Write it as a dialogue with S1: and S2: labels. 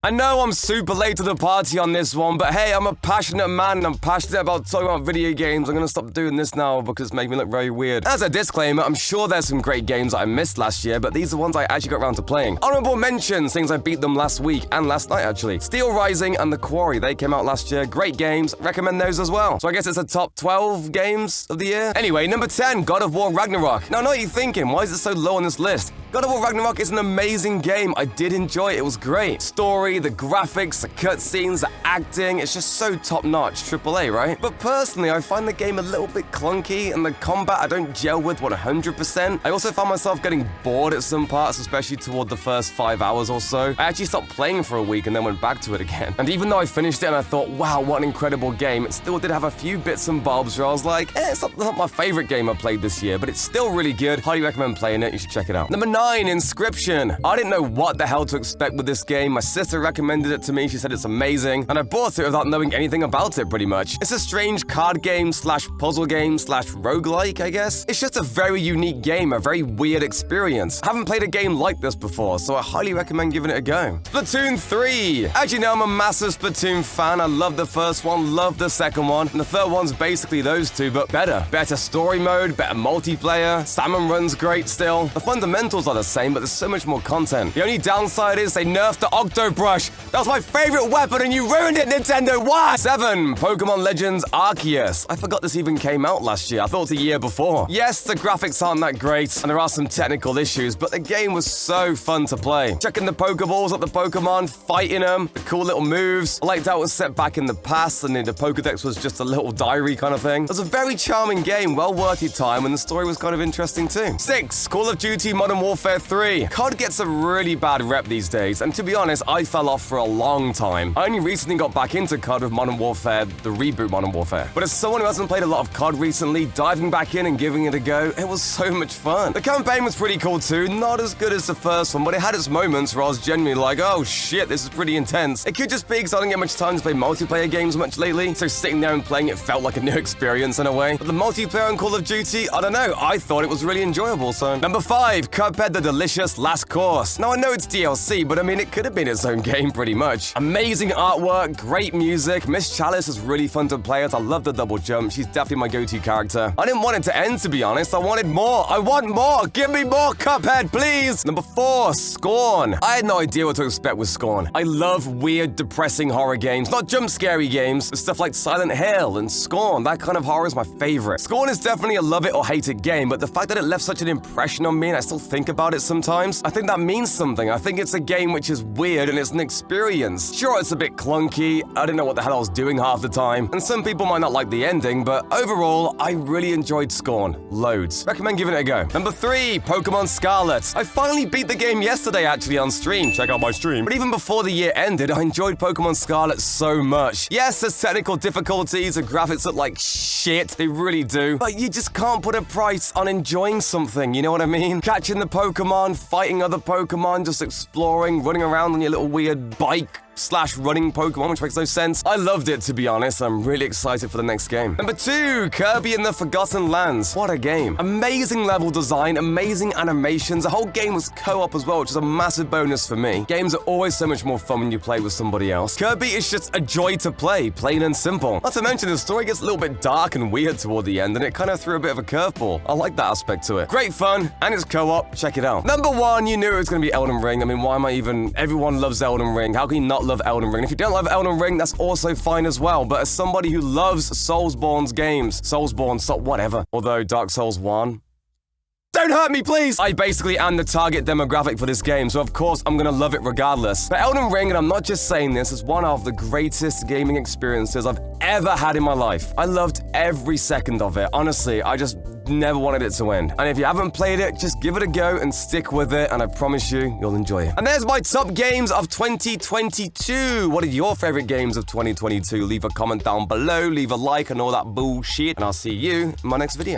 S1: I know I'm super late to the party on this one, but hey, I'm a passionate man and I'm passionate about talking about video games. I'm gonna stop doing this now because it's making me look very weird. As a disclaimer, I'm sure there's some great games that I missed last year, but these are ones I actually got around to playing. Honorable mentions, things I beat them last week and last night actually. Steel Rising and The Quarry, they came out last year. Great games, recommend those as well. So I guess it's a top 12 games of the year. Anyway, number 10, God of War Ragnarok. Now I know what you're thinking, why is it so low on this list? God of War Ragnarok is an amazing game. I did enjoy it. It was great. Story, the graphics, the cutscenes, the acting, it's just so top-notch. AAA, right? But personally, I find the game a little bit clunky and the combat I don't gel with 100%. I also found myself getting bored at some parts, especially toward the first 5 hours or so. I actually stopped playing for a week and then went back to it again. And even though I finished it and I thought, wow, what an incredible game, it still did have a few bits and bobs where I was like, it's not my favorite game I played this year, but it's still really good. Highly recommend playing it. You should check it out. Number 9, Inscription. I didn't know what the hell to expect with this game. My sister recommended it to me. She said it's amazing, and I bought it without knowing anything about it, pretty much. It's a strange card game slash puzzle game slash roguelike, I guess. It's just a very unique game, a very weird experience. I haven't played a game like this before, so I highly recommend giving it a go. Splatoon 3. As you know, I'm a massive Splatoon fan. I love the first one, love the second one, and the third one's basically those two, but better. Better story mode, better multiplayer, salmon run's great still. The fundamentals are the same, but there's so much more content. The only downside is they nerfed the Octo Brush. That was my favorite weapon and you ruined it, Nintendo. Why? 7, Pokemon Legends Arceus. I forgot this even came out last year. I thought it was a year before. Yes, the graphics aren't that great and there are some technical issues, but the game was so fun to play. Checking the Pokeballs at the Pokemon, fighting them, the cool little moves. I liked how it was set back in the past and the Pokedex was just a little diary kind of thing. It was a very charming game, well worth your time, and the story was kind of interesting too. 6, Call of Duty Modern Warfare 3. COD gets a really bad rep these days, and to be honest, I fell off for a long time. I only recently got back into COD with Modern Warfare, the reboot Modern Warfare. But as someone who hasn't played a lot of COD recently, diving back in and giving it a go, it was so much fun. The campaign was pretty cool too, not as good as the first one, but it had its moments where I was genuinely like, oh shit, this is pretty intense. It could just be because I don't get much time to play multiplayer games much lately, so sitting there and playing it felt like a new experience in a way. But the multiplayer on Call of Duty, I don't know, I thought it was really enjoyable, so. Number 5, Cuphead the Delicious Last Course. Now I know it's DLC, but I mean, it could have been its own game pretty much. Amazing artwork, great music, Miss Chalice is really fun to play as. I love the double jump, she's definitely my go-to character. I didn't want it to end, to be honest, I wanted more. I want more, give me more Cuphead, please! Number 4, Scorn. I had no idea what to expect with Scorn. I love weird, depressing horror games, not jump scary games, but stuff like Silent Hill and Scorn. That kind of horror is my favorite. Scorn is definitely a love it or hate it game, but the fact that it left such an impression on me and I still think about it sometimes, I think that means something. I think it's a game which is weird and it's an experience. Sure, it's a bit clunky, I didn't know what the hell I was doing half the time, and some people might not like the ending, but overall, I really enjoyed Scorn. Loads. Recommend giving it a go. Number 3, Pokemon Scarlet. I finally beat the game yesterday actually on stream. Check out my stream. But even before the year ended, I enjoyed Pokemon Scarlet so much. Yes, there's technical difficulties, the graphics look like shit, they really do, but you just can't put a price on enjoying something, you know what I mean? Catching the Pokemon, fighting other Pokemon, just exploring, running around on your little weird bike / running Pokemon, which makes no sense. I loved it, to be honest. I'm really excited for the next game. Number 2, Kirby and the Forgotten Lands. What a game. Amazing level design, amazing animations. The whole game was co-op as well, which is a massive bonus for me. Games are always so much more fun when you play with somebody else. Kirby is just a joy to play, plain and simple. Not to mention, the story gets a little bit dark and weird toward the end, and it kind of threw a bit of a curveball. I like that aspect to it. Great fun, and it's co-op. Check it out. Number 1, you knew it was going to be Elden Ring. I mean, why am I even... Everyone loves Elden Ring. How can you not love Elden Ring? If you don't love Elden Ring, that's also fine as well, but as somebody who loves Soulsborne's games, Soulsborne, whatever, although Dark Souls 1... Don't hurt me, please! I basically am the target demographic for this game, so of course I'm gonna love it regardless. But Elden Ring, and I'm not just saying this, is one of the greatest gaming experiences I've ever had in my life. I loved every second of it. Honestly, I just never wanted it to end. And if you haven't played it, just give it a go and stick with it, and I promise you, you'll enjoy it. And there's my top games of 2022. What are your favorite games of 2022? Leave a comment down below, leave a like and all that bullshit, and I'll see you in my next video.